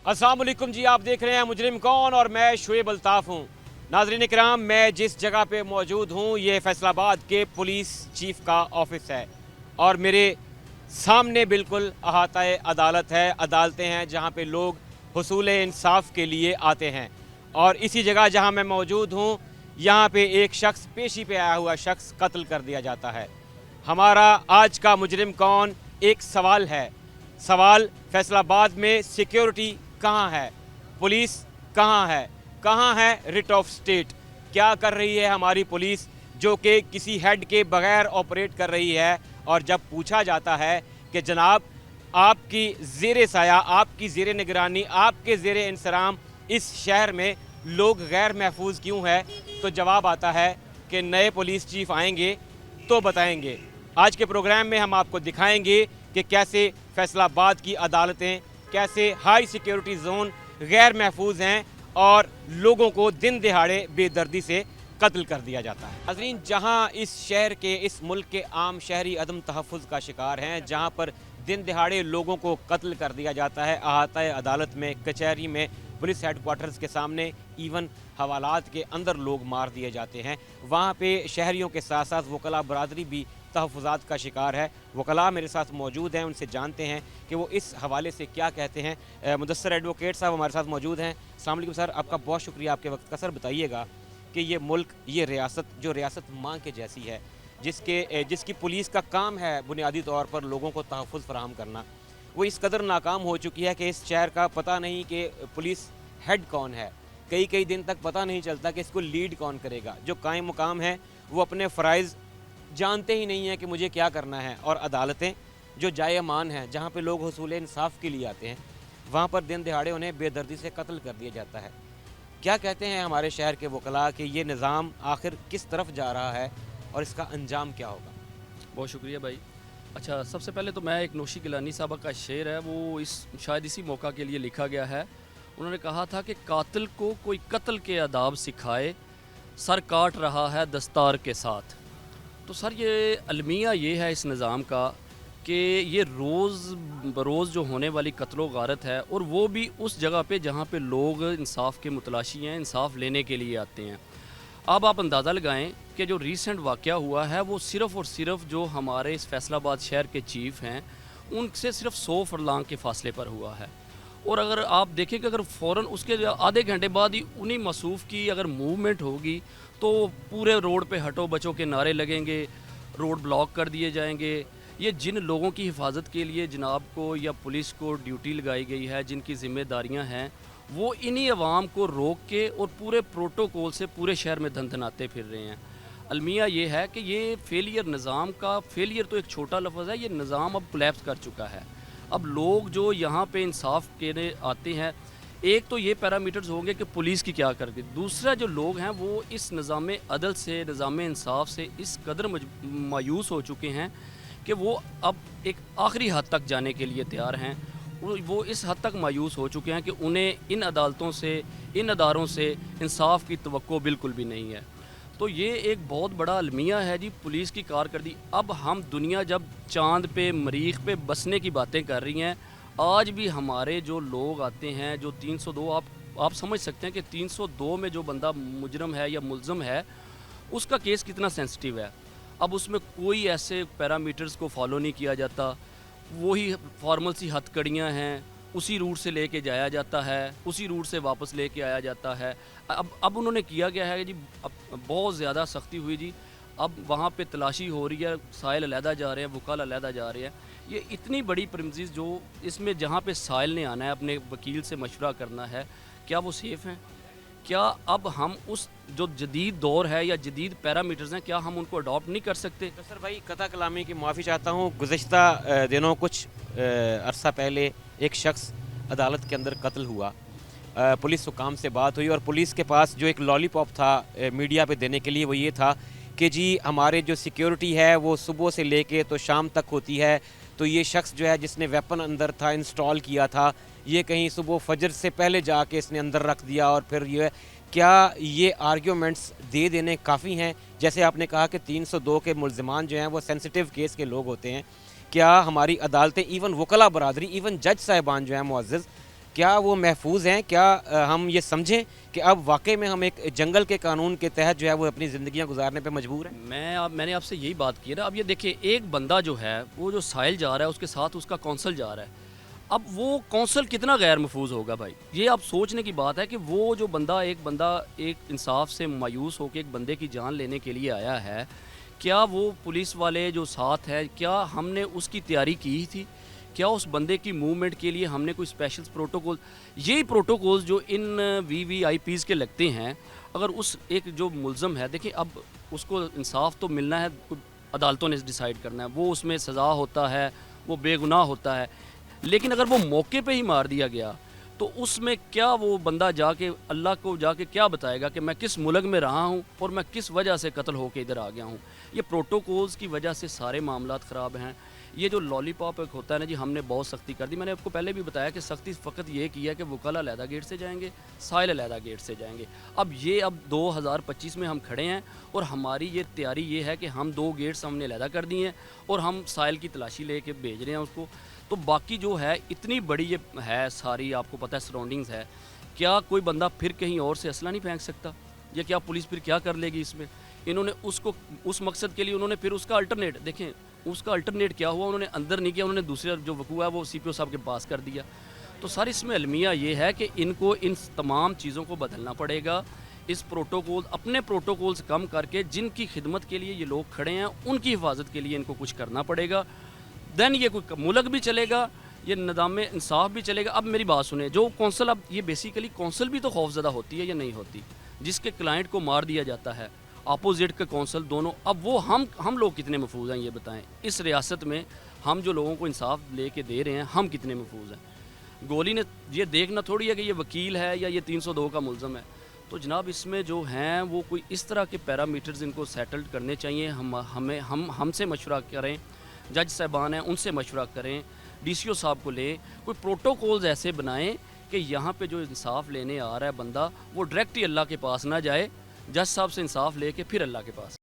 अस्सलाम वालेकुम जी, आप देख रहे हैं मुजरिम कौन और मैं शुएब अल्ताफ़ हूँ। नाज़रीन इकराम, मैं जिस जगह पे मौजूद हूँ ये फैसलाबाद के पुलिस चीफ का ऑफिस है और मेरे सामने बिल्कुल अहाता अदालत है। अदालतें हैं जहाँ पे लोग हुसूल इंसाफ के लिए आते हैं और इसी जगह जहाँ मैं मौजूद हूँ यहाँ पे एक शख्स, पेशी पे आया हुआ शख्स कत्ल कर दिया जाता है। हमारा आज का मुजरिम कौन एक सवाल है। सवाल फैसलाबाद में सिक्योरिटी कहाँ है, पुलिस कहाँ है रिट ऑफ स्टेट, क्या कर रही है हमारी पुलिस जो कि किसी हेड के बगैर ऑपरेट कर रही है। और जब पूछा जाता है कि जनाब आपकी ज़ेरे साया, आपकी ज़ेरे निगरानी, आपके ज़ेरे इंसराम इस शहर में लोग गैर महफूज क्यों है, तो जवाब आता है कि नए पुलिस चीफ आएंगे तो बताएंगे। आज के प्रोग्राम में हम आपको दिखाएंगे कि कैसे फैसलाबाद की अदालतें, कैसे हाई सिक्योरिटी जोन गैर महफूज हैं और लोगों को दिन दिहाड़े बेदर्दी से कत्ल कर दिया जाता है। नाज़रीन, जहां इस शहर के, इस मुल्क के आम शहरी अदम तहफ़्फ़ुज़ का शिकार हैं, जहां पर दिन दिहाड़े लोगों को कत्ल कर दिया जाता है, अहाता अदालत में, कचहरी में, पुलिस हेडक्वार्टर्स के सामने, इवन हवालात के अंदर लोग मार दिए जाते हैं, वहाँ पे शहरियों के साथ साथ वकला बरादरी भी तहफ़्फ़ुज़ात का शिकार है। वकला मेरे साथ मौजूद हैं, उनसे जानते हैं कि वो इस हवाले से क्या कहते हैं। मुदस्सर एडवोकेट साहब हमारे साथ मौजूद हैं। अस्सलाम वालेकुम सर, आपका बहुत शुक्रिया आपके वक्त का। सर बताइएगा कि ये मुल्क, ये रियासत जो रियासत माँ के जैसी है, जिसकी पुलिस का काम है बुनियादी तौर पर लोगों को तहफ़्फ़ुज़ फराहम करना, वो इस कदर नाकाम हो चुकी है कि इस शहर का पता नहीं कि पुलिस हेड कौन है। कई दिन तक पता नहीं चलता कि इसको लीड कौन करेगा। जो कायम मुकाम है वो अपने फ़राइज़ जानते ही नहीं हैं कि मुझे क्या करना है। और अदालतें जो जाए अमान हैं, जहाँ पे लोग हुसूल इंसाफ के लिए आते हैं, वहाँ पर दिन दिहाड़े उन्हें बेदर्दी से कत्ल कर दिया जाता है। क्या कहते हैं हमारे शहर के वकला कि ये निज़ाम आखिर किस तरफ जा रहा है और इसका अंजाम क्या होगा? बहुत शुक्रिया भाई। अच्छा, सबसे पहले तो मैं एक नौशी गिलानी साहब का शेर है, वो शायद इसी मौका के लिए लिखा गया है। उन्होंने कहा था कि कातिल को कोई कत्ल के आदाब सिखाए, सर काट रहा है दस्तार के साथ। तो सर ये अलमिया ये है इस निज़ाम का कि ये रोज़ बरोज़ जो होने वाली कत्लो गारत है, और वो भी उस जगह पे जहाँ पे लोग इंसाफ के मुतलाशी हैं, इंसाफ लेने के लिए आते हैं। अब आप अंदाज़ा लगाएं कि जो रीसेंट वाक़या हुआ है वो सिर्फ़ और सिर्फ जो हमारे इस फैसलाबाद शहर के चीफ़ हैं उनसे सिर्फ 100 फरलांग के फ़ासले पर हुआ है। और अगर आप देखें कि अगर फ़ौरन उसके आधे घंटे बाद ही उन्हीं मसूफ़ की अगर मूवमेंट होगी तो पूरे रोड पे हटो बचो के नारे लगेंगे, रोड ब्लॉक कर दिए जाएंगे। ये जिन लोगों की हिफाजत के लिए जनाब को या पुलिस को ड्यूटी लगाई गई है, जिनकी ज़िम्मेदारियां हैं, वो इन्हीं अवाम को रोक के और पूरे प्रोटोकॉल से पूरे शहर में धंधनाते फिर रहे हैं। अलमिया ये है कि ये फेलियर, निज़ाम का फेलियर तो एक छोटा लफ्ज़ है, ये निज़ाम अब कोलैप्स कर चुका है। अब लोग जो यहाँ पे इंसाफ के आते हैं, एक तो ये पैरामीटर्स होंगे कि पुलिस की क्या करती, दूसरा जो लोग हैं वो इस निज़ाम अदल से, निज़ाम इंसाफ से इस कदर मायूस हो चुके हैं कि वो अब एक आखिरी हद तक जाने के लिए तैयार हैं। वो इस हद तक मायूस हो चुके हैं कि उन्हें इन अदालतों से, इन अदारों से इंसाफ की तवक्को बिल्कुल भी नहीं है। तो ये एक बहुत बड़ा अलमिया है जी पुलिस की कारकर्दगी। अब हम दुनिया जब चाँद पे, मरीख पे बसने की बातें कर रही हैं, आज भी हमारे जो लोग आते हैं, जो 302, आप समझ सकते हैं कि 302 में जो बंदा मुजरम है या मुल्ज़म है उसका केस कितना सेंसिटिव है। अब उसमें कोई ऐसे पैरामीटर्स को फॉलो नहीं किया जाता, वही फॉर्मल सी हथकड़ियाँ हैं, उसी रूट से लेके जाया जाता है, उसी रूट से वापस लेके आया जाता है। अब उन्होंने किया गया है जी, अब बहुत ज़्यादा सख्ती हुई जी। अब वहाँ पे तलाशी हो रही है, साइल अलहदा जा रहे हैं, वकाल अलहदा जा रहे हैं। ये इतनी बड़ी प्रीमिसेस जो इसमें जहाँ पे साइल ने आना है, अपने वकील से मशवरा करना है, क्या वो सेफ़ हैं? क्या अब हम उस जो जदीद दौर है या जदीद पैरामीटर्स हैं, क्या हम उनको अडॉप्ट नहीं कर सकते? तो सर भाई, कता कलामी की माफ़ी चाहता हूँ। गुज़िश्ता दिनों कुछ अरसा पहले एक शख्स अदालत के अंदर कत्ल हुआ। पुलिस हुकाम से बात हुई और पुलिस के पास जो एक लॉलीपॉप था मीडिया पे देने के लिए, वो ये था कि जी हमारे जो सिक्योरिटी है वो सुबह से लेके तो शाम तक होती है, तो ये शख्स जो है जिसने वेपन अंदर था इंस्टॉल किया था, ये कहीं सुबह फजर से पहले जाके इसने अंदर रख दिया। और फिर ये क्या ये आर्ग्यूमेंट्स दे देने काफ़ी हैं? जैसे आपने कहा कि 302 के मुल्ज़िमान जो हैं वो सेंसिटिव केस के लोग होते हैं, क्या हमारी अदालतें, इवन वकला बरादरी, इवन जज साहिबान जो हैं मुअज़्ज़ज़, کیا وہ محفوظ ہیں؟ کیا ہم یہ سمجھیں کہ اب واقعی میں ہم ایک جنگل کے قانون کے تحت جو ہے وہ اپنی زندگیاں گزارنے پہ مجبور ہیں؟ میں نے آپ سے یہی بات کی ہے نا. اب یہ دیکھیں ایک بندہ جو ہے وہ جو ساحل جا رہا ہے اس کے ساتھ اس کا کونسل جا رہا ہے. اب وہ کونسل کتنا غیر محفوظ ہوگا بھائی؟ یہ آپ سوچنے کی بات ہے کہ وہ جو بندہ ایک انصاف سے مایوس ہو کے ایک بندے کی جان لینے کے لیے آیا ہے, کیا وہ پولیس والے جو ساتھ ہے کیا ہم نے اس کی تیاری کی تھی؟ کیا اس بندے کی موومنٹ کے لیے ہم نے کوئی اسپیشل پروٹوکول, یہی پروٹوکولز جو ان وی آئی پیز کے لگتے ہیں, اگر اس ایک جو ملزم ہے, دیکھیں اب اس کو انصاف تو ملنا ہے, عدالتوں نے ڈیسائیڈ کرنا ہے, وہ اس میں سزا ہوتا ہے, وہ بے گناہ ہوتا ہے, لیکن اگر وہ موقع پہ ہی مار دیا گیا تو اس میں کیا وہ بندہ جا کے اللہ کو جا کے کیا بتائے گا کہ میں کس ملک میں رہا ہوں اور میں کس وجہ سے قتل ہو کے ادھر آ گیا ہوں؟ یہ پروٹوکولز کی وجہ سے سارے معاملات خراب ہیں. یہ جو لالی پاپ ایک ہوتا ہے نا جی, ہم نے بہت سختی کر دی. میں نے آپ کو پہلے بھی بتایا کہ سختی فقط یہ کی ہے کہ وکلا علیحدہ گیٹ سے جائیں گے, ساحل علیحدہ گیٹ سے جائیں گے. اب 2025 میں ہم کھڑے ہیں اور ہماری یہ تیاری یہ ہے کہ ہم 2 گیٹس ہم نے علیحدہ کر دی ہیں اور ہم ساحل کی تلاشی لے کے بھیج رہے ہیں اس کو. تو باقی جو ہے اتنی بڑی یہ ہے ساری, آپ کو پتہ ہے سراؤنڈنگز ہے, کیا کوئی بندہ پھر کہیں اور سے اسلحہ نہیں پھینک سکتا؟ یا کیا پولیس پھر کیا کر لے گی اس میں؟ انہوں نے اس مقصد کے لیے انہوں نے پھر اس کا الٹرنیٹ, دیکھیں اس کا الٹرنیٹ کیا ہوا, انہوں نے اندر نہیں کیا, انہوں نے دوسرا جو وقوع ہے وہ سی پی او صاحب کے پاس کر دیا. تو سر اس میں المیہ یہ ہے کہ ان کو ان تمام چیزوں کو بدلنا پڑے گا. اس اپنے پروٹوکولز کم کر کے جن کی خدمت کے لیے یہ لوگ کھڑے ہیں ان کی حفاظت کے لیے ان کو کچھ کرنا پڑے گا. دین یہ کوئی ملک بھی چلے گا, یہ نظام انصاف بھی چلے گا. اب میری بات سنیں, جو کونسل, اب یہ بیسیکلی کونسل بھی تو خوفزدہ ہوتی ہے یا نہیں ہوتی, جس کے کلائنٹ کو مار دیا جاتا ہے, اپوزٹ کے کونسل دونوں. اب وہ ہم لوگ کتنے محفوظ ہیں یہ بتائیں؟ اس ریاست میں ہم جو لوگوں کو انصاف لے کے دے رہے ہیں ہم کتنے محفوظ ہیں؟ گولی نے یہ دیکھنا تھوڑی ہے کہ یہ وکیل ہے یا یہ 302 کا ملزم ہے. تو جناب اس میں جو ہیں وہ کوئی اس طرح کے پیرامیٹرز ان کو سیٹلڈ کرنے چاہیے. ہم سے مشورہ کریں, جج صاحبان ہیں ان سے مشورہ کریں, ڈی سی او صاحب کو لیں, کوئی پروٹوکولز ایسے بنائیں کہ یہاں پہ جو انصاف لینے آ رہا ہے بندہ وہ ڈائریکٹ ہی اللہ کے پاس نہ جائے, جج صاحب سے انصاف لے کے پھر اللہ کے پاس.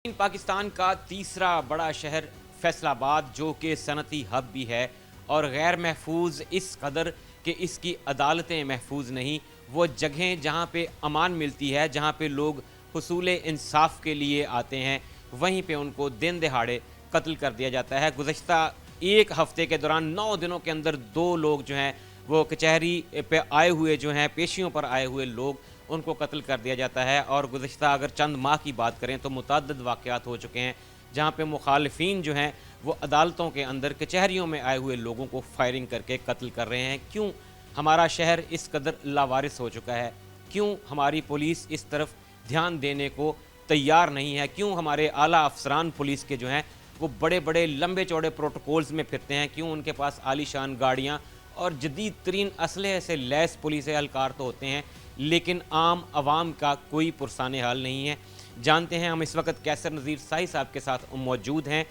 پاکستان کا تیسرا بڑا شہر فیصل آباد, جو کہ صنعتی ہب بھی ہے اور غیر محفوظ اس قدر کہ اس کی عدالتیں محفوظ نہیں. وہ جگہیں جہاں پہ امان ملتی ہے, جہاں پہ لوگ حصول انصاف کے لیے آتے ہیں, وہیں پہ ان کو دن دہاڑے قتل کر دیا جاتا ہے. گزشتہ ایک ہفتے کے دوران 9 دنوں کے اندر 2 لوگ جو ہیں وہ کچہری پہ آئے ہوئے جو ہیں, پیشیوں پر آئے ہوئے لوگ, ان کو قتل کر دیا جاتا ہے. اور گزشتہ اگر چند ماہ کی بات کریں تو متعدد واقعات ہو چکے ہیں جہاں پہ مخالفین جو ہیں وہ عدالتوں کے اندر کچہریوں میں آئے ہوئے لوگوں کو فائرنگ کر کے قتل کر رہے ہیں. کیوں ہمارا شہر اس قدر لاوارث ہو چکا ہے؟ کیوں ہماری پولیس اس طرف دھیان دینے کو تیار نہیں ہے؟ کیوں ہمارے اعلیٰ افسران پولیس کے جو ہیں وہ بڑے بڑے لمبے چوڑے پروٹوکولز میں پھرتے ہیں؟ کیوں ان کے پاس عالی شان گاڑیاں اور جدید ترین اسلحے سے لیس پولیس اہلکار تو ہوتے ہیں, لیکن عام عوام کا کوئی پرسان حال نہیں ہے؟ جانتے ہیں. ہم اس وقت کیسر نذیر ساہی صاحب کے ساتھ موجود ہیں,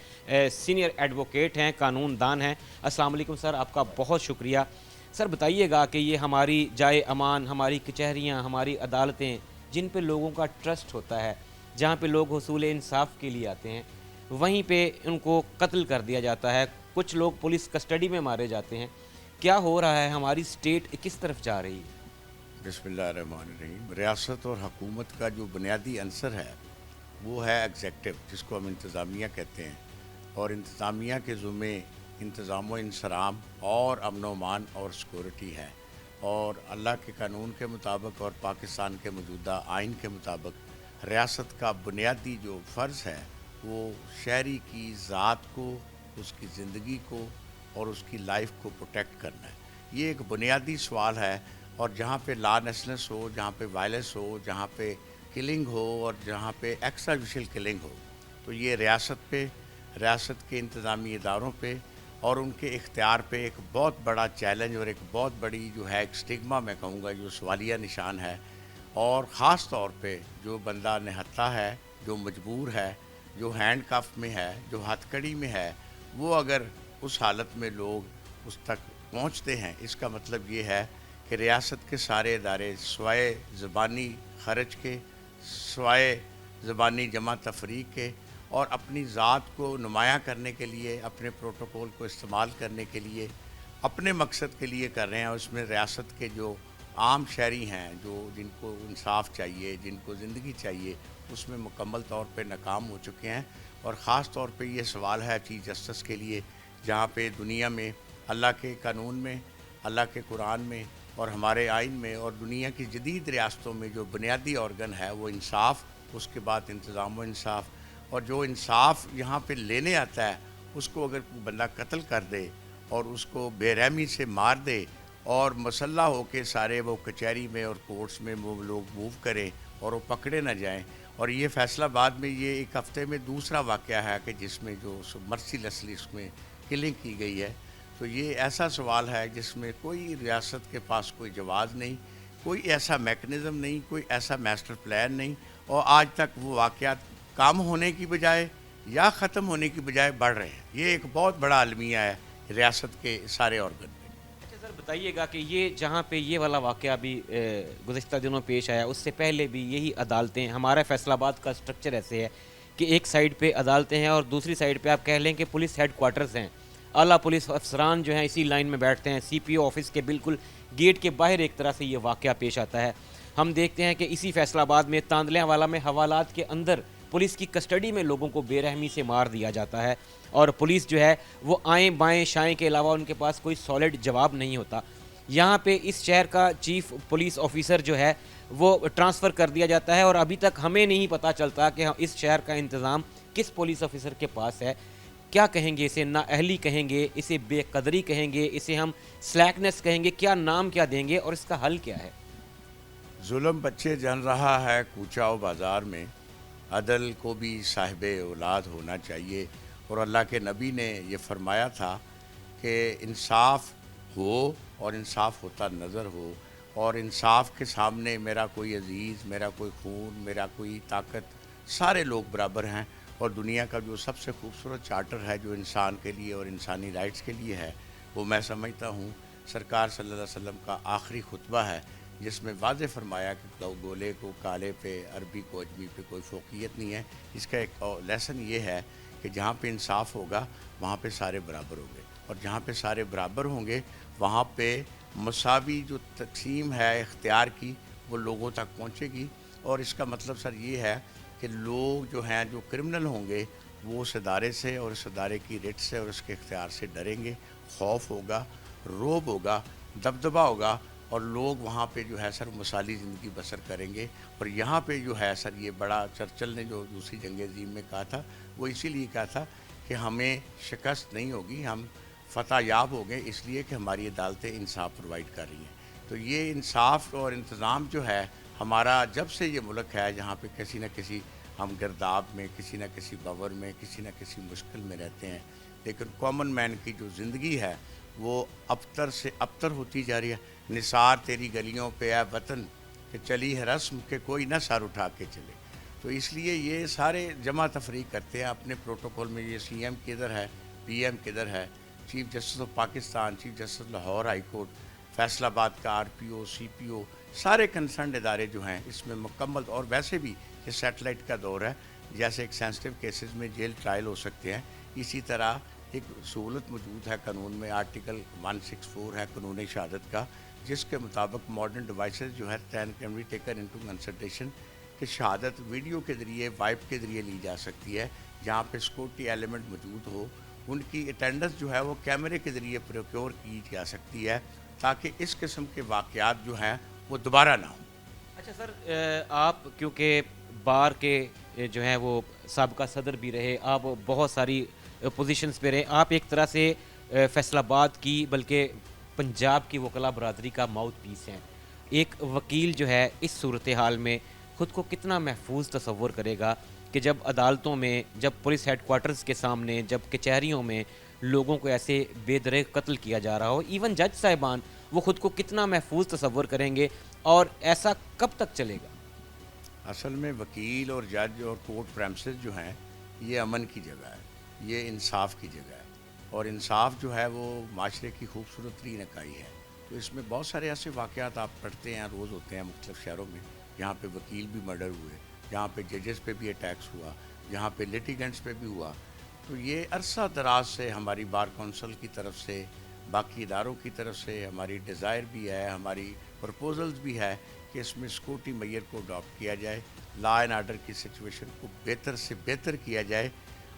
سینئر ایڈوکیٹ ہیں, قانون دان ہیں. السلام علیکم سر, آپ کا بہت شکریہ. سر بتائیے گا کہ یہ ہماری جائے امان, ہماری کچہریاں, ہماری عدالتیں, جن پہ لوگوں کا ٹرسٹ ہوتا ہے, جہاں پہ لوگ حصول انصاف کے لیے آتے ہیں, وہیں پہ ان کو قتل کر دیا جاتا ہے. کچھ لوگ پولیس کسٹڈی میں مارے جاتے ہیں. کیا ہو رہا ہے؟ ہماری سٹیٹ کس طرف جا رہی ہے؟ بسم اللہ الرحمن الرحیم. ریاست اور حکومت کا جو بنیادی عنصر ہے وہ ہے ایگزیکٹو, جس کو ہم انتظامیہ کہتے ہیں, اور انتظامیہ کے ذمے انتظام و انصرام اور امن و امان اور سیکورٹی ہے. اور اللہ کے قانون کے مطابق اور پاکستان کے موجودہ آئین کے مطابق ریاست کا بنیادی جو فرض ہے وہ شہری کی ذات کو, اس کی زندگی کو اور اس کی لائف کو پروٹیکٹ کرنا ہے. یہ ایک بنیادی سوال ہے. اور جہاں پہ لا نیسنس ہو, جہاں پہ وائلنس ہو, جہاں پہ کلنگ ہو اور جہاں پہ ایکسٹرا جوڈیشل کلنگ ہو, تو یہ ریاست پہ, ریاست کے انتظامی اداروں پہ اور ان کے اختیار پہ ایک بہت بڑا چیلنج اور ایک بہت بڑی جو ہے ایک سٹگما میں کہوں گا, جو سوالیہ نشان ہے. اور خاص طور پہ جو بندہ نہتا ہے, جو مجبور ہے, جو ہینڈ کف میں ہے, جو ہتھ کڑی میں ہے, وہ اگر اس حالت میں لوگ اس تک پہنچتے ہیں, اس کا مطلب یہ ہے کہ ریاست کے سارے ادارے سوائے زبانی خرچ کے, سوائے زبانی جمع تفریق کے اور اپنی ذات کو نمایاں کرنے کے لیے, اپنے پروٹوکول کو استعمال کرنے کے لیے اپنے مقصد کے لیے کر رہے ہیں. اس میں ریاست کے جو عام شہری ہیں، جو جن کو انصاف چاہیے، جن کو زندگی چاہیے، اس میں مکمل طور پہ ناکام ہو چکے ہیں. اور خاص طور پہ یہ سوال ہے چیف جسٹس کے لیے، جہاں پہ دنیا میں اللہ کے قانون میں، اللہ کے قرآن میں اور ہمارے آئین میں اور دنیا کی جدید ریاستوں میں جو بنیادی آرگن ہے وہ انصاف، اس کے بعد انتظام و انصاف. اور جو انصاف یہاں پہ لینے آتا ہے اس کو اگر کوئی بندہ قتل کر دے اور اس کو بے رحمی سے مار دے اور مسلح ہو کے سارے وہ کچہری میں اور کورٹس میں وہ لوگ موو کریں اور وہ پکڑے نہ جائیں. اور یہ فیصل آباد میں یہ ایک ہفتے میں دوسرا واقعہ ہے کہ جس میں جو مرسی لیسلی اس میں کلنگ کی گئی ہے. تو یہ ایسا سوال ہے جس میں کوئی ریاست کے پاس کوئی جواز نہیں، کوئی ایسا میکنزم نہیں، کوئی ایسا ماسٹر پلان نہیں. اور آج تک وہ واقعات کم ہونے کی بجائے یا ختم ہونے کی بجائے بڑھ رہے ہیں. یہ ایک بہت بڑا المیہ ہے ریاست کے سارے آرگن میں. اچھا سر، بتائیے گا کہ یہ جہاں پہ یہ والا واقعہ بھی گزشتہ دنوں پیش آیا، اس سے پہلے بھی یہی عدالتیں، ہمارا فیصل آباد کا سٹرکچر ایسے ہے کہ ایک سائیڈ پہ عدالتیں ہیں اور دوسری سائیڈ پہ آپ کہہ لیں کہ پولیس ہیڈ کوارٹرز ہیں. اعلیٰ پولیس افسران جو ہیں اسی لائن میں بیٹھتے ہیں. سی پی او آفس کے بالکل گیٹ کے باہر ایک طرح سے یہ واقعہ پیش آتا ہے. ہم دیکھتے ہیں کہ اسی فیصل آباد میں تاندلیاں والا میں حوالات کے اندر پولیس کی کسٹڈی میں لوگوں کو بے رحمی سے مار دیا جاتا ہے اور پولیس جو ہے وہ آئیں بائیں شائیں کے علاوہ ان کے پاس کوئی سالڈ جواب نہیں ہوتا. یہاں پہ اس شہر کا چیف پولیس آفیسر جو ہے وہ ٹرانسفر کر دیا جاتا ہے اور ابھی تک ہمیں نہیں پتہ چلتا کہ اس شہر کا انتظام کس پولیس آفیسر کے پاس ہے. کیا کہیں گے اسے؟ نااہلی کہیں گے، اسے بے قدری کہیں گے، اسے ہم سلیکنس کہیں گے، کیا نام کیا دیں گے اور اس کا حل کیا ہے؟ ظلم بچے جن رہا ہے کوچہ و بازار میں، عدل کو بھی صاحب اولاد ہونا چاہیے. اور اللہ کے نبی نے یہ فرمایا تھا کہ انصاف ہو اور انصاف ہوتا نظر ہو، اور انصاف کے سامنے میرا کوئی عزیز، میرا کوئی خون، میرا کوئی طاقت، سارے لوگ برابر ہیں. اور دنیا کا جو سب سے خوبصورت چارٹر ہے جو انسان کے لیے اور انسانی رائٹس کے لیے ہے، وہ میں سمجھتا ہوں سرکار صلی اللہ علیہ وسلم کا آخری خطبہ ہے، جس میں واضح فرمایا کہ گولے کو کالے پہ، عربی کو عجمی پہ کوئی فوقیت نہیں ہے. اس کا ایک لیسن یہ ہے کہ جہاں پہ انصاف ہوگا وہاں پہ سارے برابر ہوں گے، اور جہاں پہ سارے برابر ہوں گے وہاں پہ مساوی جو تقسیم ہے اختیار کی وہ لوگوں تک پہنچے گی. اور اس کا مطلب سر یہ ہے کہ لوگ جو ہیں جو کرمنل ہوں گے وہ اس ادارے سے اور اس ادارے کی ریٹ سے اور اس کے اختیار سے ڈریں گے. خوف ہوگا، رعب ہوگا، دبدبہ ہوگا، اور لوگ وہاں پہ جو ہے سر مثالی زندگی بسر کریں گے. اور یہاں پہ جو ہے سر یہ بڑا چرچل نے جو دوسری جنگ عظیم میں کہا تھا وہ اسی لیے کہا تھا کہ ہمیں شکست نہیں ہوگی، ہم فتح یاب ہو گئے اس لیے کہ ہماری عدالتیں انصاف پرووائڈ کر رہی ہیں. تو یہ انصاف اور انتظام جو ہے ہمارا، جب سے یہ ملک ہے جہاں پہ کسی نہ کسی ہم گرداب میں، کسی نہ کسی بور میں، کسی نہ کسی مشکل میں رہتے ہیں، لیکن کامن مین کی جو زندگی ہے وہ ابتر سے ابتر ہوتی جا رہی ہے. نثار تیری گلیوں پہ اے وطن کہ چلی ہے رسم کہ کوئی نہ سر اٹھا کے چلے. تو اس لیے یہ سارے جمع تفریق کرتے ہیں اپنے پروٹوکول میں. یہ سی ایم کدھر ہے، پی ایم کدھر ہے، chief justice of Pakistan, chief justice Lahore high court, Faisal آباد کا آر پی او، سی پی او، سارے کنسرنڈ ادارے جو ہیں اس میں مکمل. اور ویسے بھی یہ سیٹلائٹ کا دور ہے، جیسے ایک سینسٹیو کیسز میں جیل ٹرائل ہو سکتے ہیں، اسی طرح ایک سہولت موجود ہے قانون میں، آرٹیکل 164 ہے قانون شہادت کا، جس کے مطابق ماڈرن ڈیوائسز جو ہے can be taken into consideration کہ شہادت ویڈیو کے ذریعے، وائپ کے ذریعے لی جا سکتی ہے. جہاں پہ سیکورٹی ایلیمنٹ موجود ہو ان کی اٹینڈنس جو ہے وہ کیمرے کے ذریعے پروکیور کی جا سکتی ہے تاکہ اس قسم کے واقعات جو ہیں وہ دوبارہ نہ ہوں. اچھا سر، آپ کیونکہ بار کے جو ہیں وہ سابقہ صدر بھی رہے، آپ بہت ساری پوزیشنز پہ رہے، آپ ایک طرح سے فیصل آباد کی بلکہ پنجاب کی وکلا برادری کا ماؤتھ پیس ہیں. ایک وکیل جو ہے اس صورتحال میں خود کو کتنا محفوظ تصور کرے گا کہ جب عدالتوں میں، جب پولیس ہیڈ کوارٹرز کے سامنے، جب کچہریوں میں لوگوں کو ایسے بے دریغ قتل کیا جا رہا ہو؟ ایون جج صاحبان وہ خود کو کتنا محفوظ تصور کریں گے اور ایسا کب تک چلے گا؟ اصل میں وکیل اور جج اور کورٹ پریمسز جو ہیں یہ امن کی جگہ ہے، یہ انصاف کی جگہ ہے، اور انصاف جو ہے وہ معاشرے کی خوبصورت ترین اکائی ہے. تو اس میں بہت سارے ایسے واقعات آپ پڑھتے ہیں، روز ہوتے ہیں مختلف شہروں میں، جہاں پہ وکیل بھی مرڈر ہوئے، جہاں پہ ججز پہ بھی اٹیکس ہوا، جہاں پہ لیٹیگنٹس پہ بھی ہوا. تو یہ عرصہ دراز سے ہماری بار کونسل کی طرف سے बाकी इदारों की तरफ से हमारी डिज़ायर भी है, हमारी प्रपोजल्स भी है कि इसमें सिक्योरिटी मेजर को अडॉप्ट किया जाए, लॉ एंड आर्डर की सिचुएशन को बेहतर से बेहतर किया जाए।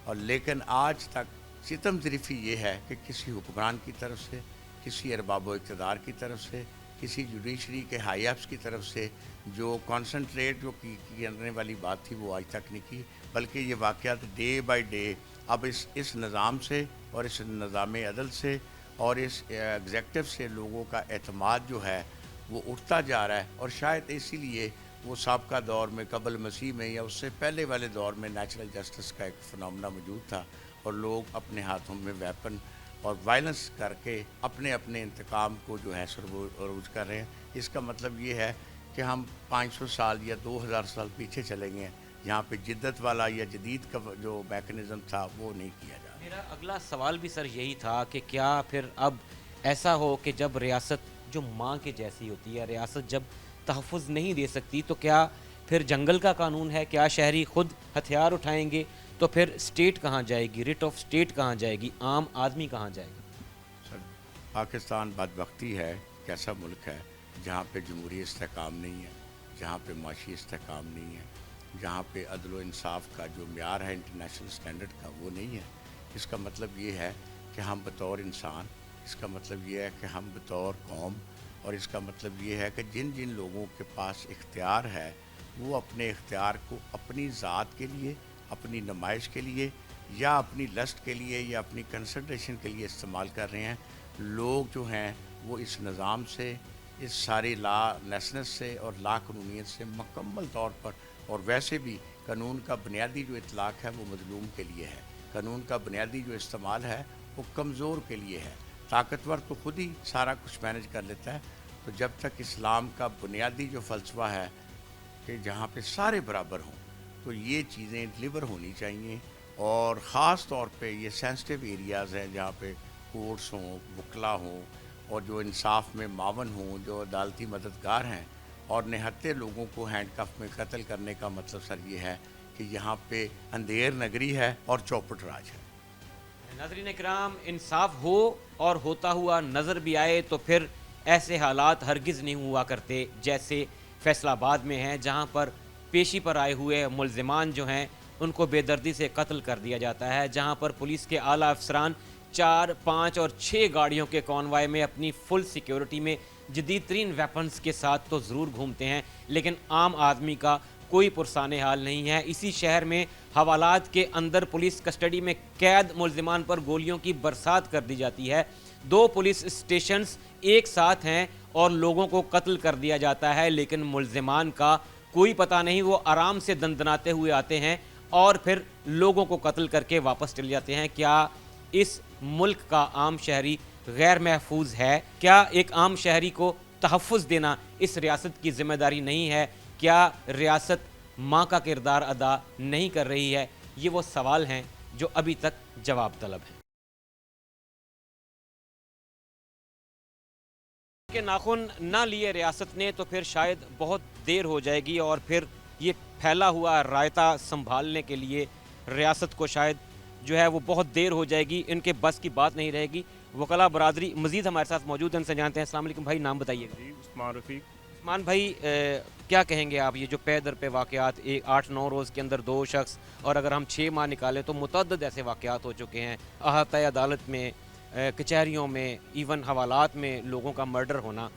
और लेकिन आज तक सितम ज़रीफ़ी ये है कि किसी हुक्मरान की तरफ से, किसी अरबाब इक़्तिदार की तरफ से, किसी जुडिशरी के हाई अप्स की तरफ से जो कॉन्सनट्रेट जो की करने वाली बात थी वो आज तक नहीं की, बल्कि ये वाक़यात डे बाय डे अब इस निज़ाम से और इस निज़ाम अदल से और इस एग्जेक्टिव से लोगों का एतमाद जो है वो उठता जा रहा है। और शायद इसीलिए वो साबका दौर में कबल मसीह में या उससे पहले वाले दौर में नेचुरल जस्टिस का एक फिनोमेना मौजूद था और लोग अपने हाथों में वेपन और वायलेंस करके अपने अपने इंतकाम को जो है सरोज कर रहे हैं। इसका मतलब ये है कि हम 500 साल या 2000 साल पीछे चलेंगे, यहाँ पे जिद्दत वाला या जदीद का जो मैकेनिज़्म था वो नहीं किया जा रहा। मेरा अगला सवाल भी सर यही था कि क्या फिर अब ऐसा हो कि जब रियासत जो माँ के जैसी होती है, रियासत जब तहफ़्फ़ुज़ नहीं दे सकती, तो क्या फिर जंगल का कानून है? क्या शहरी खुद हथियार उठाएंगे? तो फिर स्टेट कहाँ जाएगी? रिट ऑफ स्टेट कहाँ जाएगी? आम आदमी कहाँ जाएगा? सर, पाकिस्तान बदबख्ती है, कैसा मुल्क है जहाँ पे जमहूरी इस्तेहकाम नहीं है, जहाँ पे माशी इस्तेहकाम नहीं है, जहाँ पे अदल व इंसाफ का जो म्यार है इंटरनेशनल स्टैंडर्ड का वो नहीं है। इसका मतलब ये है कि हम बतौर इंसान, इसका मतलब ये है कि हम बतौर कौम, और इसका मतलब ये है कि जिन जिन लोगों के पास इख्तियार है वो अपने इख्तियार को अपनी ज़ात के लिए, अपनी नुमाइश के लिए या अपनी लस्ट के लिए या अपनी कंसल्टेशन के लिए इस्तेमाल कर रहे हैं। लोग जो हैं वो इस निज़ाम से, इस सारी ला नेसनेस से और ला कानूनियत से मुकम्मल तौर पर, और वैसे भी कानून का बुनियादी जो इतलाक़ है वो मज़लूम के लिए है, कानून का बुनियादी जो इस्तेमाल है वो कमज़ोर के लिए है। ताकतवर तो खुद ही सारा कुछ मैनेज कर लेता है। तो जब तक इस्लाम का बुनियादी जो फ़लसफ़ा है कि जहाँ पे सारे बराबर हों, तो ये चीज़ें डिलीवर होनी चाहिए। और ख़ास तौर पे ये सेंसिटिव एरियाज़ हैं जहाँ पे कोर्ट्स हों, वकला हों और जो इंसाफ में मावन हों, जो अदालती मददगार हैं, और निहत्ते लोगों को हैंडकफ में कत्ल करने का मतलब सर ये है कि यहाँ पे अंधेर नगरी है और चौपट राज है। नाज़रीन इकराम, इंसाफ हो और होता हुआ नज़र भी आए तो फिर ऐसे हालात हरगिज़ नहीं हुआ करते जैसे फैसलाबाद में हैं, जहां पर पेशी पर आए हुए मुल्ज़िमान जो हैं उनको बेदर्दी से कत्ल कर दिया जाता है, जहां पर पुलिस के आला अफसरान 4, 5 और 6 गाड़ियों के कॉन्वाय में अपनी फुल सिक्योरिटी में जदीद तरीन वेपन्स के साथ तो ज़रूर घूमते हैं, लेकिन आम आदमी का कोई पुरसाने हाल नहीं है। इसी शहर में हवालात के अंदर पुलिस कस्टडी में कैद मुल्ज़िमान पर गोलियों की बरसात कर दी जाती है। 2 पुलिस स्टेशंस एक साथ हैं और लोगों को कत्ल कर दिया जाता है, लेकिन मुल्ज़िमान का कोई पता नहीं। वो आराम से दंदनाते हुए आते हैं और फिर लोगों को कत्ल करके वापस चले जाते हैं। क्या इस मुल्क का आम शहरी गैर महफूज है? क्या एक आम शहरी को तहफ़्फ़ुज़ देना इस रियासत की ज़िम्मेदारी नहीं है? क्या रियासत माँ का किरदार अदा नहीं कर रही है? ये वो सवाल हैं जो अभी तक जवाब तलब हैं। के नाखुन ना लिए रियासत ने तो फिर शायद बहुत देर हो जाएगी और फिर ये फैला हुआ रायता संभालने के लिए रियासत को शायद जो है वो बहुत देर हो जाएगी, इनके बस की बात नहीं रहेगी। वकला बरादरी मज़ीद हमारे साथ मौजूद हैं, उनसे जानते हैं। अस्सलाम वालेकुम भाई, नाम बताइएगा। जी, उस्मान रफ़ीक। उस्मान भाई, क्या कहेंगे आप? ये जो पे दर पे वाक़यात 8-9 रोज़ के अंदर 2 शख्स, और अगर हम 6 माह निकालें तो मुतअद्दिद ऐसे वाक़यात हो चुके हैं, अहाता अदालत में, कचहरियों में, इवन हवालात में लोगों का मर्डर होना।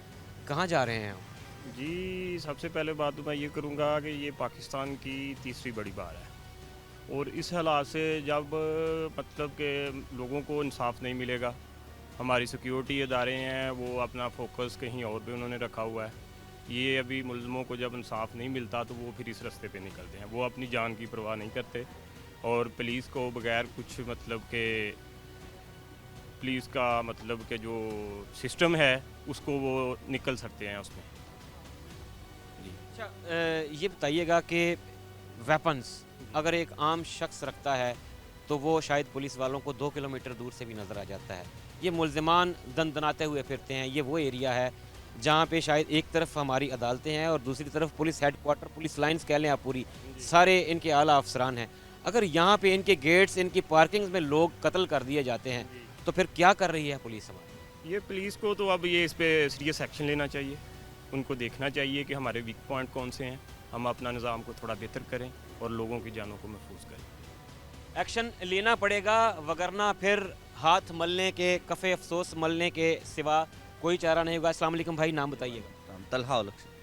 कहाँ जा रहे हैं हम? जी, सबसे पहले बात तो मैं ये करूँगा कि ये पाकिस्तान की तीसरी बड़ी बार है, और इस हालात से जब मतलब कि लोगों को इंसाफ नहीं मिलेगा, हमारी सिक्योरिटी इदारे हैं वो अपना फोकस कहीं और भी उन्होंने रखा हुआ है। ये अभी मुल्ज़िमों को जब इंसाफ नहीं मिलता तो वो फिर इस रास्ते पे निकलते हैं, वो अपनी जान की परवाह नहीं करते, और पुलिस को बगैर कुछ मतलब के पुलिस का मतलब के जो सिस्टम है उसको वो निकल सकते हैं उसमें। अच्छा, ये बताइएगा कि वेपन्स अगर एक आम शख्स रखता है तो वो शायद पुलिस वालों को 2 किलोमीटर दूर से भी नज़र आ जाता है। ये मुल्ज़िमान दंदनाते हुए फिरते हैं। ये वो एरिया है जहाँ पे शायद एक तरफ हमारी अदालतें हैं और दूसरी तरफ पुलिस हेडक्वार्टर, पुलिस लाइंस कह लें आप पूरी, सारे इनके आला अफसरान हैं। अगर यहाँ पे इनके गेट्स, इनकी पार्किंग्स में लोग कत्ल कर दिए जाते हैं तो फिर क्या कर रही है पुलिस हमारी? ये पुलिस को तो अब ये इस पे सीरियस एक्शन लेना चाहिए, उनको देखना चाहिए कि हमारे वीक पॉइंट कौन से हैं, हम अपना निज़ाम को थोड़ा बेहतर करें और लोगों की जानों को महफूज करें। एक्शन लेना पड़ेगा, वगरना फिर हाथ मलने के, कफ़े अफसोस मलने के सिवा कोई चारा नहीं होगा। अस्सलाम वालेकुम भाई, नाम बताइएगा। तलहा उलग से।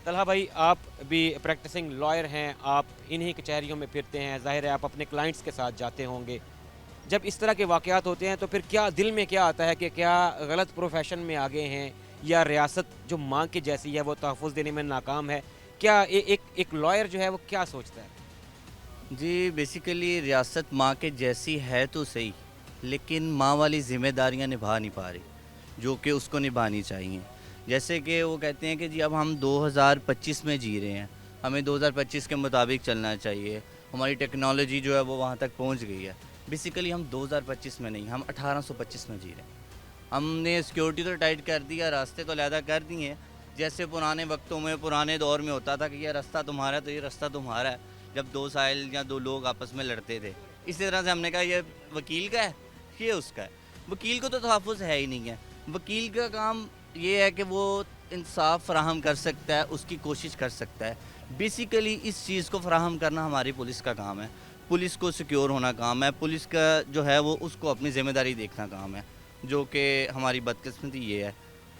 तलहा भाई, आप भी प्रैक्टिसिंग लॉयर हैं, आप इन्हीं कचहरियों में फिरते हैं, ज़ाहिर है आप अपने क्लाइंट्स के साथ जाते होंगे। जब इस तरह के वाक़यात होते हैं तो फिर क्या दिल में क्या आता है कि क्या गलत प्रोफेशन में आगे हैं या रियासत जो मांग के जैसी है वो तहफ़्फ़ुज़ देने में नाकाम है? क्या एक लॉयर जो है वो क्या सोचता है? जी बेसिकली रियासत माँ के जैसी है तो सही, लेकिन माँ वाली ज़िम्मेदारियाँ निभा नहीं पा रही जो कि उसको निभानी चाहिए। जैसे कि वो कहते हैं कि जी अब हम 2025 में जी रहे हैं, हमें 2025 के मुताबिक चलना चाहिए, हमारी टेक्नोलॉजी जो है वो वहाँ तक पहुँच गई है। बेसिकली हम 2025 में नहीं, हम 1825 में जी रहे हैं। हमने सिक्योरिटी तो टाइट कर दिया, रास्ते तो अलहदा कर दिए हैं। जैसे पुराने वक्तों में, पुराने दौर में होता था कि ये रास्ता तुम्हारा है तो ये रास्ता तुम्हारा है, जब दो साहिल या दो लोग आपस में लड़ते थे। इसी तरह से हमने कहा ये वकील का है, ये उसका है। वकील को तो तहफ़्फ़ुज़ है ही नहीं है। वकील का काम ये है कि वो इंसाफ फराहम कर सकता है, उसकी कोशिश कर सकता है। बेसिकली इस चीज़ को फराहम करना हमारी पुलिस का काम है, पुलिस को सिक्योर होना काम है, पुलिस का जो है वो उसको अपनी ज़िम्मेदारी देखना काम है, जो कि हमारी बदकिस्मती ये है,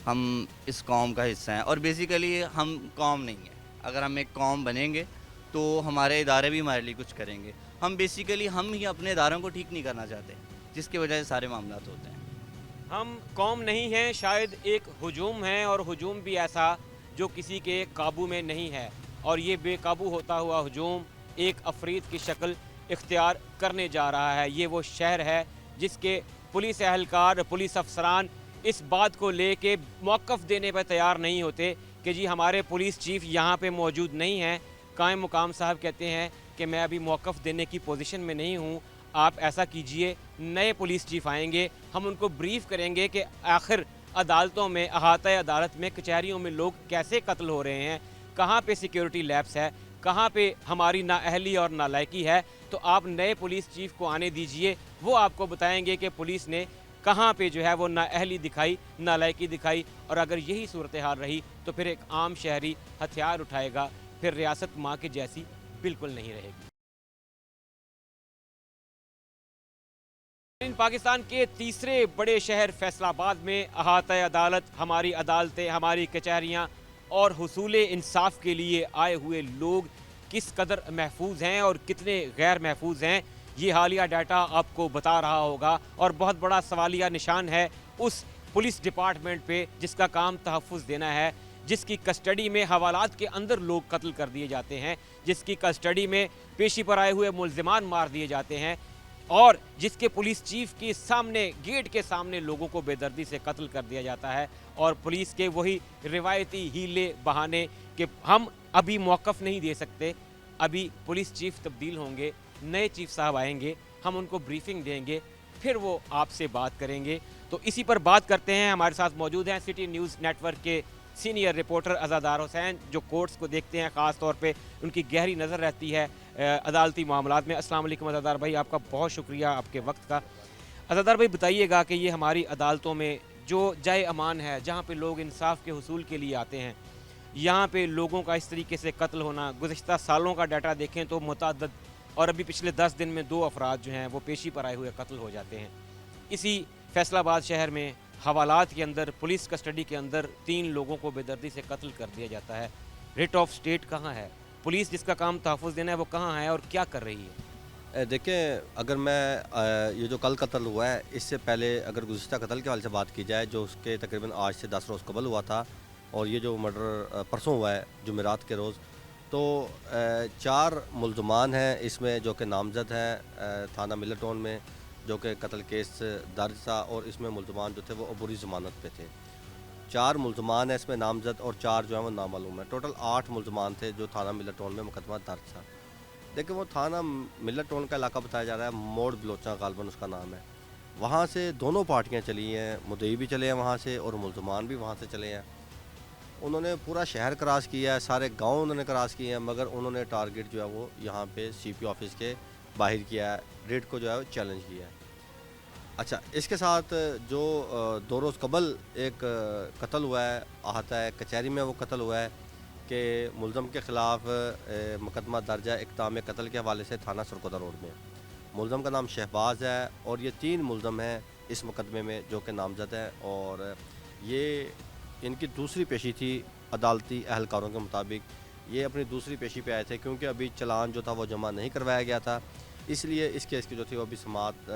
हम इस कौम का हिस्सा हैं और बेसिकली हम कौम नहीं हैं। अगर हम एक कौम बनेंगे तो हमारे इदारे भी हमारे लिए कुछ करेंगे। हम बेसिकली हम ही अपने इदारों को ठीक नहीं करना चाहते, जिसकी वजह से सारे मामलात होते हैं। हम कौम नहीं हैं, शायद एक हुजूम है, और हुजूम भी ऐसा जो किसी के काबू में नहीं है, और ये बेकाबू होता हुआ हुजूम एक अफरीद की शक्ल इख्तियार करने जा रहा है। ये वो शहर है जिसके पुलिस एहलकार, पुलिस अफसरान इस बात को लेके मौक़िफ़ देने पर तैयार नहीं होते कि जी हमारे पुलिस चीफ़ यहाँ पे मौजूद नहीं हैं। कायम मुकाम साहब कहते हैं कि मैं अभी मौक़िफ़ देने की पोजीशन में नहीं हूँ, आप ऐसा कीजिए, नए पुलिस चीफ़ आएंगे, हम उनको ब्रीफ़ करेंगे कि आखिर अदालतों में, अहाता अदालत में, कचहरियों में लोग कैसे कत्ल हो रहे हैं, कहाँ पे सिक्योरिटी लैप्स है, कहाँ पे हमारी नाअहली और नालायकी है। तो आप नए पुलिस चीफ़ को आने दीजिए, वो आपको बताएंगे कि पुलिस ने कहाँ पे जो है वो नाअहली दिखाई, नालायकी दिखाई। और अगर यही सूरत हाल रही तो फिर एक आम शहरी हथियार उठाएगा, फिर रियासत माँ के जैसी बिल्कुल नहीं रहेगी। पाकिस्तान के तीसरे बड़े शहर फैसलाबाद में अहाता अदालत, हमारी अदालतें, हमारी कचहरियाँ और हुसूले इंसाफ के लिए आए हुए लोग किस कदर महफूज हैं और कितने गैर महफूज हैं, ये हालिया डाटा आपको बता रहा होगा। और बहुत बड़ा सवालिया निशान है उस पुलिस डिपार्टमेंट पे जिसका काम तहफ़्फ़ुज़ देना है, जिसकी कस्टडी में हवालात के अंदर लोग कत्ल कर दिए जाते हैं, जिसकी कस्टडी में पेशी पर आए हुए मुल्ज़िमान मार दिए जाते हैं, और जिसके पुलिस चीफ के सामने, गेट के सामने लोगों को बेदर्दी से कत्ल कर दिया जाता है। और पुलिस के वही रिवायती हीले बहाने कि हम अभी मौक़िफ़ नहीं दे सकते, अभी पुलिस चीफ तब्दील होंगे, नए चीफ साहब आएंगे, हम उनको ब्रीफिंग देंगे, फिर वो आपसे बात करेंगे। तो इसी पर बात करते हैं। हमारे साथ मौजूद हैं सिटी न्यूज़ नेटवर्क के सीनियर रिपोर्टर अज़ादार हुसैन, जो कोर्ट्स को देखते हैं, ख़ास तौर पे उनकी गहरी नज़र रहती है अदालती मामलात में। अस्सलाम वालेकुम अज़ादार भाई, आपका बहुत शुक्रिया आपके वक्त का। अज़ादार भाई बताइएगा कि ये हमारी अदालतों में जो जाए अमान है, जहाँ पे लोग इंसाफ के हुसूल के लिए आते हैं, यहाँ पे लोगों का इस तरीके से कत्ल होना, गुज़िश्ता सालों का डाटा देखें तो मुतअद्दिद, और अभी पिछले 10 दिन में 2 अफराद जो हैं वो पेशी पर आए हुए कत्ल हो जाते हैं। इसी फैसलाबाद शहर में हवालात के अंदर, पुलिस कस्टडी के अंदर 3 लोगों को बेदर्दी से कत्ल कर दिया जाता है। रिट ऑफ स्टेट कहाँ है? पुलिस जिसका काम तहफ़्फ़ुज़ देना है वो कहाँ है और क्या कर रही है? देखें, अगर मैं ये जो कल कत्ल हुआ है, इससे पहले अगर गुज़िश्ता कत्ल के हवाले से बात की जाए, जो उसके तकरीबन आज से 10 रोज़ कबल हुआ था, और ये जो मर्डर परसों हुआ है जुमेरात के रोज़, तो 4 मुल्ज़मान हैं इसमें जो कि नामज़द हैं थाना मिल्टन में, जो कि कत्ल केस दर्ज था, और इसमें मुल्ज़मान जो थे वो अबूरी ज़मानत पे थे। 4 मुल्ज़मान हैं इसमें नामज़द, और 4 जो हैं वो नामालूम हैं। टोटल 8 मुल्ज़मान थे जो थाना मिल्टन में मुकदमा दर्ज था। लेकिन वो थाना मिल्टन का इलाका बताया जा रहा है, मोड़ बलोचा गालबन उसका नाम है। वहाँ से दोनों पार्टियाँ चली हैं, मुद्दई भी चले हैं वहाँ से और मुल्ज़मान भी वहाँ से चले हैं। उन्होंने पूरा शहर क्रॉस किया है, सारे गांव उन्होंने क्रॉस किए हैं, मगर उन्होंने टारगेट जो है वो यहाँ पे सीपी ऑफिस के बाहर किया है, रेड को जो है वो चैलेंज किया है। अच्छा, इसके साथ जो 2 रोज़ कबल एक कत्ल हुआ है, अहाता है कचहरी में वो कत्ल हुआ है कि मुलज़म के ख़िलाफ़ मुकदमा दर्ज है इक़दाम कत्ल के हवाले से थाना सरकोदा रोड में। मुलज़म का नाम शहबाज है और ये 3 मुलज़म हैं इस मुकदमे में जो कि नामज़द हैं, और ये इनकी दूसरी पेशी थी अदालती अहलकारों के मुताबिक। ये अपनी दूसरी पेशी पे आए थे क्योंकि अभी चालान जो था वो जमा नहीं करवाया गया था, इसलिए इस केस की जो थी वो अभी समाअत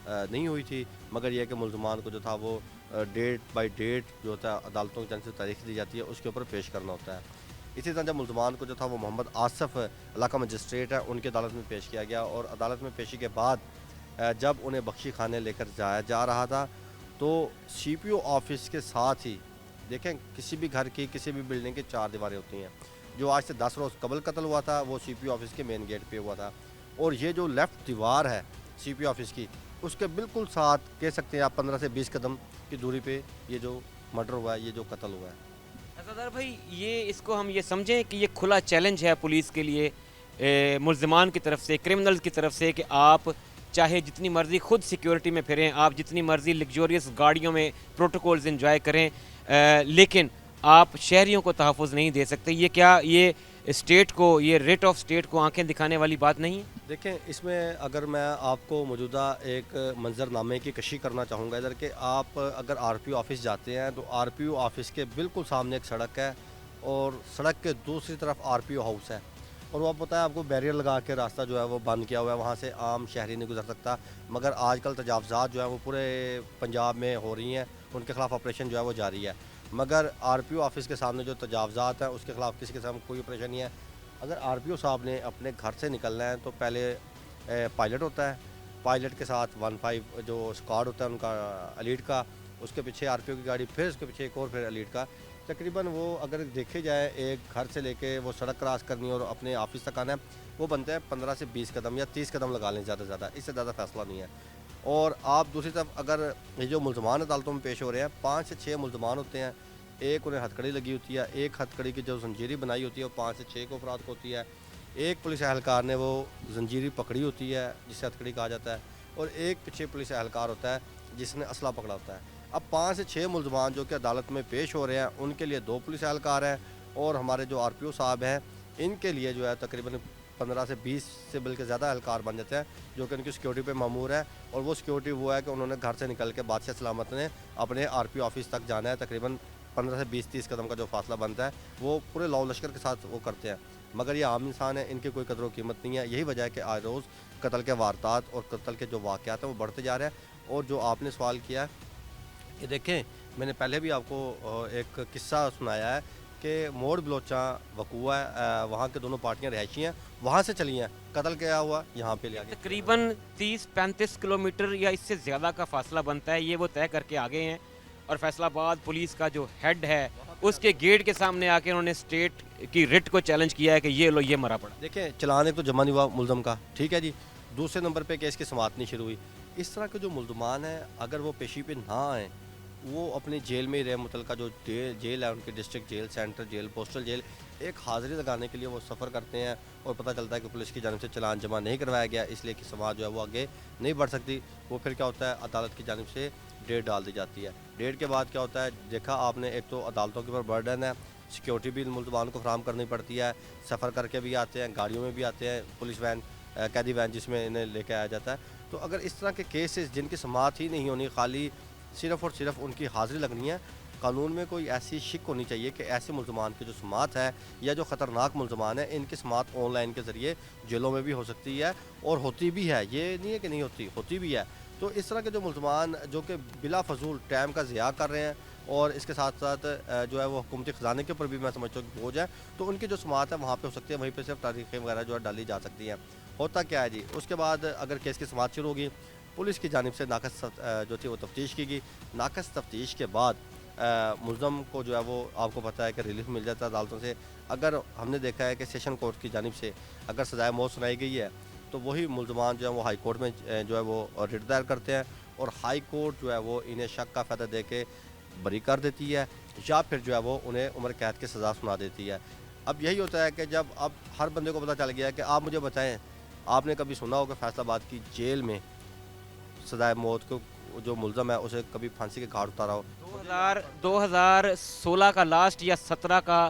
नहीं हुई थी। मगर यह कि मुलज़मान को जो था वो डेट बाय डेट जो होता है अदालतों की जानब से तारीख दी जाती है, उसके ऊपर पेश करना होता है। इसी तरह जब मुलज़मान को जो था वो मोहम्मद आसफ़ इलाका मजिस्ट्रेट है उनकी अदालत में पेश किया गया, और अदालत में पेशी के बाद जब उन्हें बख्शी खाने लेकर जाया जा रहा था तो CPO ऑफिस के साथ ही, देखें किसी भी घर की किसी भी बिल्डिंग की 4 दीवारें होती हैं, जो आज से 10 रोज़ कबल कत्ल हुआ था वो CPO ऑफिस के मेन गेट पे हुआ था, और ये जो लेफ़्ट दीवार है CPO ऑफिस की उसके बिल्कुल साथ कह सकते हैं आप 15 से 20 कदम की दूरी पे ये जो मर्डर हुआ है, ये जो कत्ल हुआ है। अज़ादार भाई, ये इसको हम ये समझें कि ये खुला चैलेंज है पुलिस के लिए मुल्ज़मान की तरफ से, क्रिमिनल्स की तरफ से, कि आप चाहे जितनी मर्ज़ी खुद सिक्योरिटी में फिरें, आप जितनी मर्ज़ी लग्जोरियस गाड़ियों में प्रोटोकॉल्स एंजॉय करें, लेकिन आप शहरियों को तहफ़्फ़ुज़ नहीं दे सकते। ये क्या ये स्टेट को, ये रेट ऑफ स्टेट को आंखें दिखाने वाली बात नहीं है? देखें, इसमें अगर मैं आपको मौजूदा एक मंजरनामे की कशी करना चाहूँगा इधर के, आप अगर RPO ऑफिस जाते हैं तो RPO ऑफिस के बिल्कुल सामने एक सड़क है और सड़क के दूसरी तरफ RPO हाउस है, और वो आप पता है आपको बैरियर लगा के रास्ता जो है वो बंद किया हुआ है, वहाँ से आम शहरी नहीं गुजर सकता। मगर आजकल तजावज़ात जो है वो पूरे पंजाब में हो रही हैं, उनके ख़िलाफ़ ऑपरेशन जो है वो जारी है, मगर RPO ऑफिस के सामने जो तजावज़ात हैं उसके ख़िलाफ़ किसी के सामने कोई ऑपरेशन नहीं है। अगर RPO साहब ने अपने घर से निकलना है तो पहले पायलट होता है, पायलट के साथ 15 जो स्क्वाड होता है उनका एलीट का, उसके पीछे RPO की गाड़ी, फिर उसके पीछे एक और फिर एलीट का। तकरीबन वो अगर देखे जाए एक घर से लेके वो सड़क क्रॉस करनी और अपने ऑफिस तक आना है, वो बनता है 15 से 20 कदम या 30 कदम लगा लें ज़्यादा से ज़्यादा, इससे ज़्यादा फैसला नहीं है। और आप दूसरी तरफ अगर ये जो मुल्ज़मान अदालतों में पेश हो रहे हैं, 5 से 6 मुल्ज़मान होते हैं, एक उन्हें हथकड़ी लगी होती है, एक हथकड़ी की जो जंजीरी बनाई होती है वो 5 से 6 को अफराद को होती है, एक पुलिस एहलकार ने वो जंजीरी पकड़ी होती है जिसे हथकड़ी कहा जाता है, और एक पीछे पुलिस एहलकार होता है जिसने असला पकड़ा होता है। अब 5 से 6 मुल्ज़मान जो कि अदालत में पेश हो रहे हैं उनके लिए 2 पुलिस एहलकार हैं, और हमारे जो RPO साहब हैं इनके लिए जो है तकरीबन 15 से 20 से बल्कि ज़्यादा एहलकार बन जाते हैं जो कि उनकी सिक्योरिटी पे मामूर है। और वो सिक्योरिटी वो है कि उन्होंने घर से निकल के बादशाह सलामत ने अपने RPO ऑफिस तक जाना है, तकरीबन 15 से 20-30 कदम का जो फासला बनता है वो पूरे लौ लश्कर के साथ वो करते हैं। मगर ये आम इंसान है, इनकी कोई कदर कीमत नहीं है। यही वजह है कि आज रोज़ कत्ल के वारदात और कत्ल के जो वाक़यात हैं वो बढ़ते जा रहे हैं। और जो आपने सवाल किया कि देखें, मैंने पहले भी आपको एक किस्सा सुनाया है कि मोड़ बलोचा वकूआ है, वहाँ के दोनों पार्टियाँ रहायशी हैं, वहाँ से चली हैं, कत्ल क्या हुआ यहाँ पे ले आ गए। तकरीबन 30-35 किलोमीटर या इससे ज़्यादा का फासला बनता है, ये वो तय करके आ गए हैं, और फैसलाबाद पुलिस का जो हेड है उसके गेट के सामने आके उन्होंने स्टेट की रिट को चैलेंज किया है कि ये लो, ये मरा पड़ा। देखें, चलान एक तो जमा नहीं हुआ मुल्ज़म का, ठीक है जी, दूसरे नंबर पे केस की समाअत नहीं शुरू हुई। इस तरह के जो मुल्ज़मान हैं अगर वो पेशी पे ना आएँ, वो अपनी जेल में ही रहे, मुतलका जो जेल है उनकी district jail, central jail, postal jail, एक हाज़िरी लगाने के लिए वो सफ़र करते हैं और पता चलता है कि पुलिस की जानिब से चलान जमा नहीं करवाया गया, इसलिए कि समाज जो है वो आगे नहीं बढ़ सकती। वो फिर क्या होता है, अदालत की जानिब से डेट डाल दी जाती है। डेट के बाद क्या होता है, देखा आपने, एक तो अदालतों के ऊपर बर्डन है, सिक्योरिटी भी मुल्ज़मान को फराहम करनी पड़ती है, सफ़र करके भी आते हैं, गाड़ियों में भी आते हैं, पुलिस वैन, कैदी वैन जिसमें इन्हें लेके आया जाता है। तो अगर इस तरह के केसेस जिनकी समाअत ही नहीं होनी, खाली सिर्फ़ और सिर्फ उनकी हाज़िरी लगनी है, कानून में कोई ऐसी शिक होनी चाहिए कि ऐसे मुल्ज़मान की जो समाअत है या जो ख़तरनाक मुल्ज़मान है, इनकी समाअत ऑनलाइन के ज़रिए जेलों में भी हो सकती है, और होती भी है, ये नहीं है कि नहीं होती, होती भी है। तो इस तरह के जो मुल्ज़मान जो कि बिला फजूल टाइम का ज़िया कर रहे हैं, और इसके साथ साथ जो है वो हुकूमती ख़जाने के ऊपर भी मैं समझता हूँ कि बोझ है, तो उनकी जो समाअत है वहाँ पे हो सकती है, वहीं पे सिर्फ तारीखें वगैरह जो है डाली जा सकती हैं। होता क्या है जी, उसके बाद अगर केस की समाअत शुरू होगी, पुलिस की जानिब से नाकस जो थी वो तफ्तीश की गई, नाकस तफ्तीश के बाद मुल्ज़म को जो है वो आपको पता है कि रिलीफ मिल जाता है अदालतों से। अगर हमने देखा है कि सेशन कोर्ट की जानिब से अगर सज़ाए मौत सुनाई गई है तो वही मुल्ज़मान जो है वो हाई कोर्ट में जो है वो रिट दायर करते हैं, और हाई कोर्ट जो है वो इन्हें शक का फ़ायदा दे के बरी कर देती है, या फिर जो है वो उन्हें उम्र कैद की सज़ा सुना देती है। अब यही होता है कि जब अब हर बंदे को पता चल गया है कि आप मुझे बताएं, आपने कभी सुना हो कि फैसलाबाद की जेल में सज़ाए मौत को जो मुलज़म है उसे कभी फांसी के घाट उतारा हो। 2016 का लास्ट या 17 का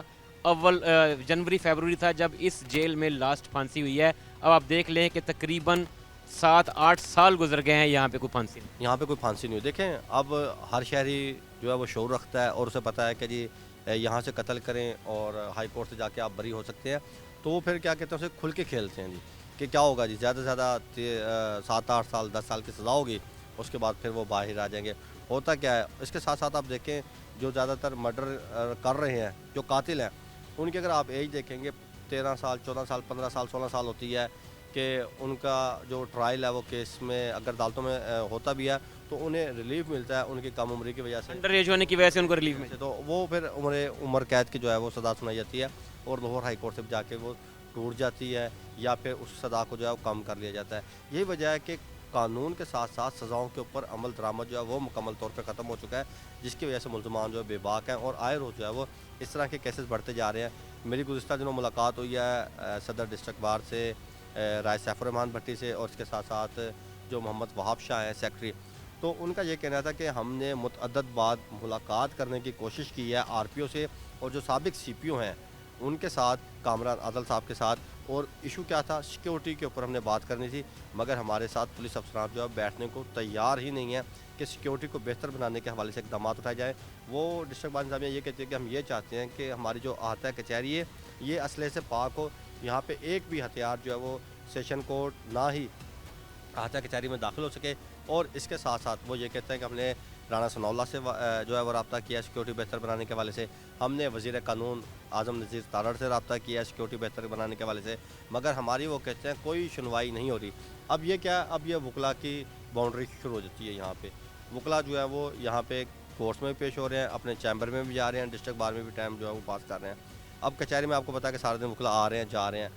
अव्वल जनवरी फरवरी था जब इस जेल में लास्ट फांसी हुई है। अब आप देख लें कि तकरीबन 7-8 साल गुजर गए हैं, यहाँ पे कोई फांसी नहीं। यहाँ पे कोई फांसी नहीं हुई। देखें, अब हर शहरी जो है वो शऊर रखता है और उसे पता है कि जी यहाँ से कत्ल करें और हाई कोर्ट से जाके आप बरी हो सकते हैं, तो वो फिर क्या कहते हैं उसे खुल के खेलते हैं जी कि क्या होगा जी, ज़्यादा से ज़्यादा 7-8 साल 10 साल की सज़ा होगी, उसके बाद फिर वो बाहर आ जाएंगे। होता क्या है, इसके साथ साथ आप देखें जो ज़्यादातर मर्डर कर रहे हैं, जो कातिल हैं, उनकी अगर आप एज देखेंगे 13 साल 14 साल 15 साल 16 साल होती है कि उनका जो ट्रायल है वो केस में अगर अदालतों में होता भी है तो उन्हें रिलीफ मिलता है उनकी कम उम्र की वजह से, अंडर एज होने की वजह से उनको रिलीफ मिलता तो वो फिर उम्र कैद की जो है वो सज़ा सुनाई जाती है और लाहौर हाई कोर्ट से जाके वो टूट जाती है या फिर उस सज़ा को जो है वो कम कर लिया जाता है। यही वजह है कि कानून के साथ साथ सज़ाओं के ऊपर अमल दरामद जो है वो मुकम्मल तौर पर ख़त्म हो चुका है, जिसकी वजह से मुल्ज़मान जो है बेबाक हैं और आए रोज़ जो है वो इस तरह के केसेस बढ़ते जा रहे हैं। मेरी गुज़िश्ता दिनों मुलाकात हुई है सदर डिस्ट्रिक्ट बार से राय सैफुर्रहमान भट्टी से और इसके साथ साथ जो मोहम्मद वहाब शाह हैं सेक्रेटरी, तो उनका ये कहना था कि हमने मुतअद्दद बार मुलाकात करने की कोशिश की है आरपीओ से और जो साबिक सीपीओ हैं उनके साथ, कामरान आदल साहब के साथ, और इशू क्या था, सिक्योरिटी के ऊपर हमने बात करनी थी, मगर हमारे साथ पुलिस अफसरान जो है बैठने को तैयार ही नहीं है कि सिक्योरिटी को बेहतर बनाने के हवाले से इकदाम उठाए जाए। वो डिस्ट्रिक्ट बार इंतजामिया ये कहते हैं कि हम ये चाहते हैं कि हमारी जो आहता कचहरी है ये असले से पाक हो, यहाँ पे एक भी हथियार जो है वो सेशन कोर्ट ना ही आहता कचहरी में दाखिल हो सके, और इसके साथ साथ वो ये कहते हैं कि हमने राना सनाउल्लाह से जो है वो रब्ता किया सिक्योरिटी बेहतर बनाने के हवाले से, हमने वज़ीर कानून आज़म नज़ीर तारड़ से रब्ता किया सिक्योरिटी बेहतर बनाने के हवाले से, मगर हमारी वो कहते हैं कोई सुनवाई नहीं हो रही। अब ये क्या, अब ये वकला की बाउंड्री शुरू हो जाती है। यहाँ पे वकला जो है वो यहाँ पे कोर्ट्स में भी पेश हो रहे हैं, अपने चैम्बर में भी जा रहे हैं, डिस्ट्रिक्ट बार में भी टाइम जो है वो पास कर रहे हैं। अब कचहरी में आपको पता है कि सारे दिन वकला आ रहे हैं जा रहे हैं,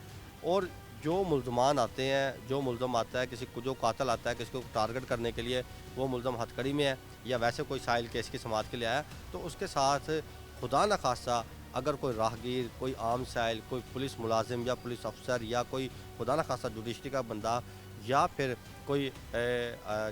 और जो मुल्ज़मान आते हैं, जो मुल्ज़म आता है, किसी को जो कातिल आता है किसी को टारगेट करने के लिए, वो मुल्ज़म हथकड़ी में है या वैसे कोई साहिल केस की समात के लिए आया, तो उसके साथ खुदा न खासा अगर कोई राहगीर, कोई आम साहिल, कोई पुलिस मुलाजिम या पुलिस अफसर या कोई खुदा न खासा जुडिशरी का बंदा या फिर कोई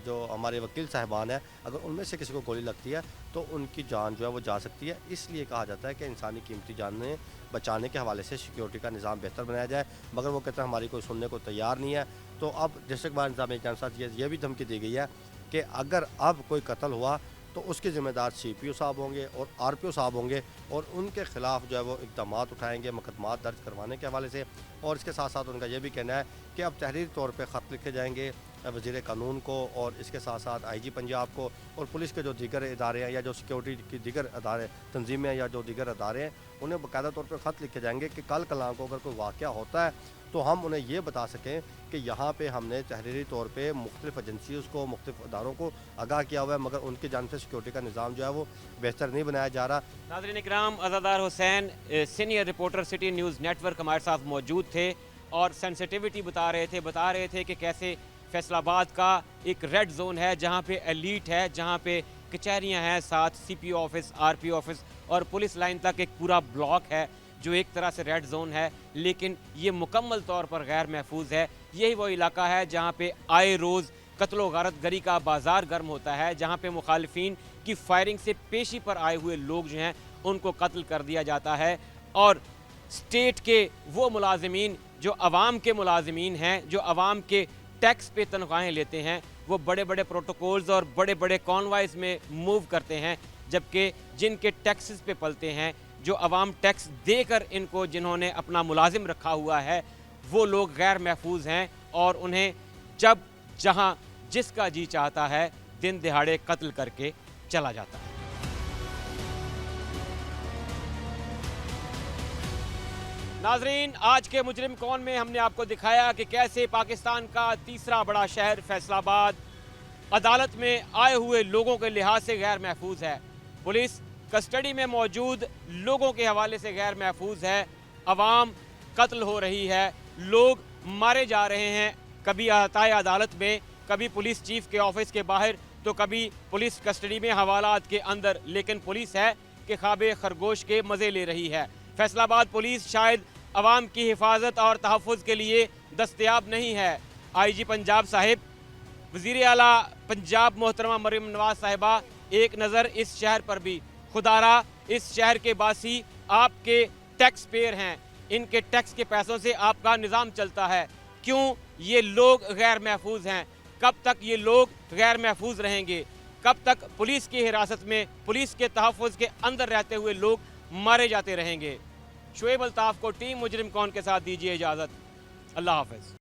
जो हमारे वकील साहिबान हैं, अगर उनमें से किसी को गोली लगती है तो उनकी जान जो है वो जा सकती है। इसलिए कहा जाता है कि इंसानी कीमती जानें बचाने के हवाले से सिक्योरिटी का निज़ाम बेहतर बनाया जाए, मगर वो कहते हैं हमारी कोई सुनने को तैयार नहीं है। तो अब डिस्ट्रिक्ट बार इंतजामिया के साथ ये भी धमकी दी गई है कि अगर अब कोई कत्ल हुआ तो उसके ज़िम्मेदार सीपीओ साहब होंगे और आरपीओ साहब होंगे, और उनके ख़िलाफ़ जो है वो इक़दाम उठाएंगे मुकदमात दर्ज करवाने के हवाले से। और इसके साथ साथ उनका ये भी कहना है कि अब तहरीरी तौर पे ख़त लिखे जाएंगे वज़ीर कानून को और इसके साथ साथ आईजी पंजाब को और पुलिस के जो दीगर इदारे हैं या जो सिक्योरिटी की दीगर अदारे तंजीमें या जो दीगर अदारे हैं, उन्हें बाकायदा तौर पर ख़त लिखे जाएंगे कि कल कलाम को अगर कोई वाक़या होता है तो हम उन्हें ये बता सकें कि यहाँ पे हमने तहरीरी तौर पे मुख्तलिफ़ एजेंसीज़ को, मुख्तलिफ़ अदारों को आगाह किया हुआ है, मगर उनकी जानिब से सिक्योरिटी का निज़ाम जो है वो बेहतर नहीं बनाया जा रहा। नाज़रीन इकराम, Azadar Hussain senior reporter City News Network हमारे साथ मौजूद थे और सेंसिटिविटी बता रहे थे कि कैसे फैसलाबाद का एक रेड जोन है जहाँ पे एलीट है, जहाँ पे कचहरियाँ हैं, साथ सीपीओ ऑफिस, आरपीओ ऑफिस और पुलिस लाइन तक एक पूरा ब्लॉक है जो एक तरह से रेड जोन है, लेकिन ये मुकम्मल तौर पर गैर महफूज है। यही वो इलाका है जहाँ पे आए रोज़ कत्लो गारत गरी का बाजार गर्म होता है, जहाँ पे मुखालिफिन की फायरिंग से पेशी पर आए हुए लोग जो हैं उनको कत्ल कर दिया जाता है, और स्टेट के वो मुलाजिमीन जो अवाम के मुलाजिमीन हैं, जो अवाम के टैक्स पे तनख्वाहें लेते हैं, वो बड़े बड़े प्रोटोकॉल्स और बड़े बड़े कॉन्वाइज में मूव करते हैं, जबकि जिनके टैक्सेस पे पलते हैं, जो अवाम टैक्स देकर इनको जिन्होंने अपना मुलाजिम रखा हुआ है, वो लोग गैर महफूज हैं और उन्हें जब जहां जिसका जी चाहता है दिन दिहाड़े कत्ल करके चला जाता है। नाजरीन, आज के मुजरिम कौन में हमने आपको दिखाया कि कैसे पाकिस्तान का तीसरा बड़ा शहर फैसलाबाद अदालत में आए हुए लोगों के लिहाज से गैर महफूज है, पुलिस कस्टडी में मौजूद लोगों के हवाले से गैर महफूज है, अवाम कत्ल हो रही है, लोग मारे जा रहे हैं, कभी अहताए अदालत में, कभी पुलिस चीफ के ऑफिस के बाहर, तो कभी पुलिस कस्टडी में हवालात के अंदर, लेकिन पुलिस है कि ख्वाबे खरगोश के मज़े ले रही है। फैसलाबाद पुलिस शायद अवाम की हिफाजत और तहफ़्फ़ुज़ के लिए दस्तयाब नहीं है। आईजी पंजाब साहिब वज़ीर आला पंजाब मोहतरमा मरीम नवाज साहिबा, एक नज़र इस शहर पर भी। खुदारा इस शहर के बासी आपके टैक्स पेयर हैं, इनके टैक्स के पैसों से आपका निज़ाम चलता है। क्यों ये लोग गैर महफूज हैं? कब तक ये लोग गैर महफूज रहेंगे? कब तक पुलिस की हिरासत में, पुलिस के तहफ़्फ़ुज़ के अंदर रहते हुए लोग मारे जाते रहेंगे? शुएब अल्ताफ़ को टीम मुजरिम कौन के साथ दीजिए इजाज़त। अल्लाह हाफ़िज़।